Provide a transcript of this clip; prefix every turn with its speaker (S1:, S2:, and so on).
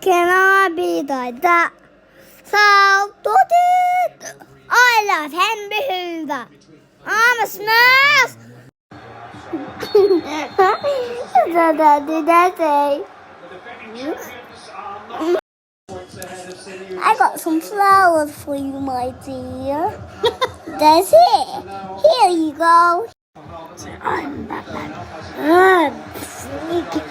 S1: cannot be like that. So do it. I love Henry Hoover. I'm a smash. Did I say? I got some flowers for you, my dear. That's it. Here you go. I'm Batman. I'm sneaky.